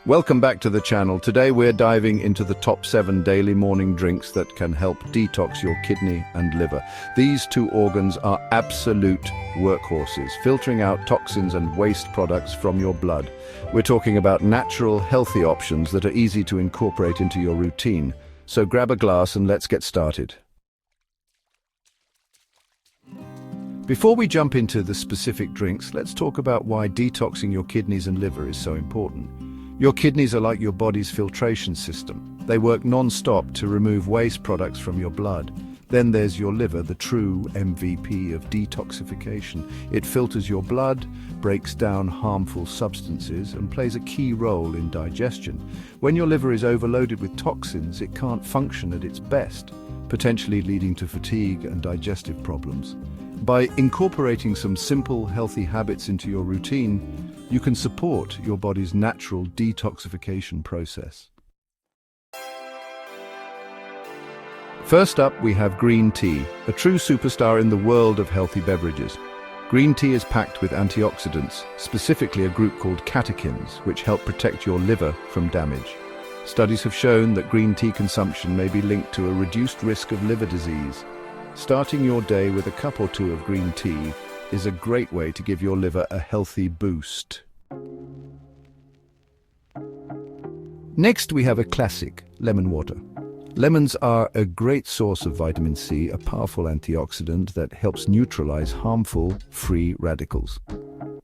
Welcome back to the channel. Today we're diving into the top 7 daily morning drinks that can help detox your kidney and liver. These two organs are absolute workhorses, filtering out toxins and waste products from your blood. We're talking about natural, healthy options that are easy to incorporate into your routine. So grab a glass and let's get started. Before we jump into the specific drinks, let's talk about why detoxing your kidneys and liver is so important. Your kidneys are like your body's filtration system. They work non-stop to remove waste products from your blood. Then there's your liver, the true MVP of detoxification. It filters your blood, breaks down harmful substances, and plays a key role in digestion. When your liver is overloaded with toxins, it can't function at its best, potentially leading to fatigue and digestive problems. By incorporating some simple, healthy habits into your routine, you can support your body's natural detoxification process. First up, we have green tea, a true superstar in the world of healthy beverages. Green tea is packed with antioxidants, specifically a group called catechins, which help protect your liver from damage. Studies have shown that green tea consumption may be linked to a reduced risk of liver disease. Starting your day with a cup or two of green tea is a great way to give your liver a healthy boost. Next, we have a classic, lemon water. Lemons are a great source of vitamin C, a powerful antioxidant that helps neutralize harmful free radicals.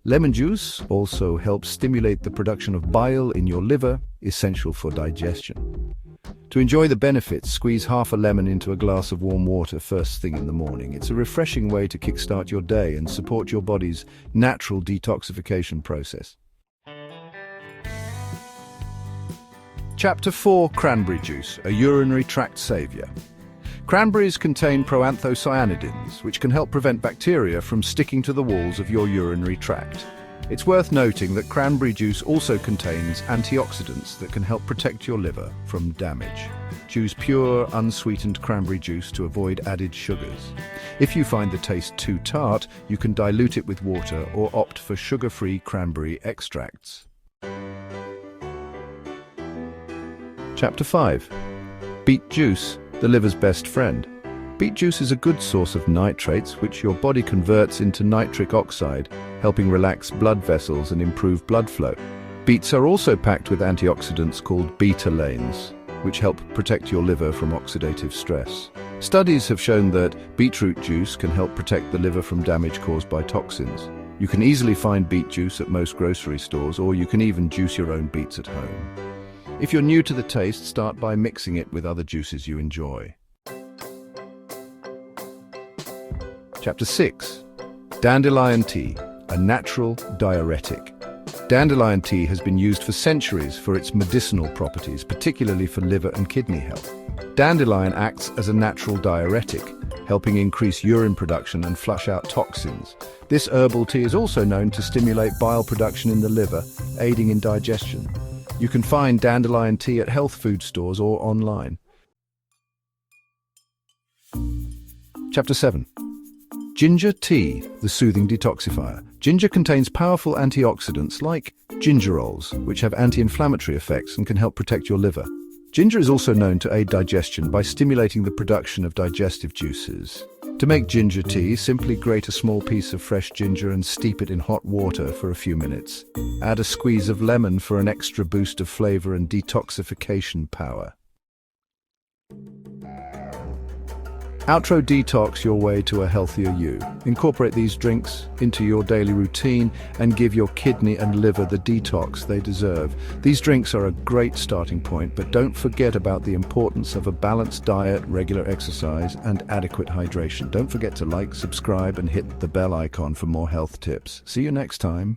Lemon juice also helps stimulate the production of bile in your liver, essential for digestion. To enjoy the benefits, squeeze half a lemon into a glass of warm water first thing in the morning. It's a refreshing way to kickstart your day and support your body's natural detoxification process. Chapter 4: Cranberry juice, a urinary tract savior. Cranberries contain proanthocyanidins, which can help prevent bacteria from sticking to the walls of your urinary tract. It's worth noting that cranberry juice also contains antioxidants that can help protect your liver from damage. Choose pure, unsweetened cranberry juice to avoid added sugars. If you find the taste too tart, you can dilute it with water or opt for sugar-free cranberry extracts. Chapter 5: Beet juice, the liver's best friend. Beet juice is a good source of nitrates, which your body converts into nitric oxide, helping relax blood vessels and improve blood flow. Beets are also packed with antioxidants called betalains, which help protect your liver from oxidative stress. Studies have shown that beetroot juice can help protect the liver from damage caused by toxins. You can easily find beet juice at most grocery stores, or you can even juice your own beets at home. If you're new to the taste, start by mixing it with other juices you enjoy. Chapter 6: Dandelion tea, a natural diuretic. Dandelion tea has been used for centuries for its medicinal properties, particularly for liver and kidney health. Dandelion acts as a natural diuretic, helping increase urine production and flush out toxins. This herbal tea is also known to stimulate bile production in the liver, aiding in digestion. You can find dandelion tea at health food stores or online. Chapter 7: Ginger tea, the soothing detoxifier. Ginger contains powerful antioxidants like gingerols, which have anti-inflammatory effects and can help protect your liver. Ginger is also known to aid digestion by stimulating the production of digestive juices. To make ginger tea, simply grate a small piece of fresh ginger and steep it in hot water for a few minutes. Add a squeeze of lemon for an extra boost of flavor and detoxification power. Outro detox your way to a healthier you. Incorporate these drinks into your daily routine and give your kidney and liver the detox they deserve. These drinks are a great starting point, but don't forget about the importance of a balanced diet, regular exercise, and adequate hydration. Don't forget to like, subscribe, and hit the bell icon for more health tips. See you next time.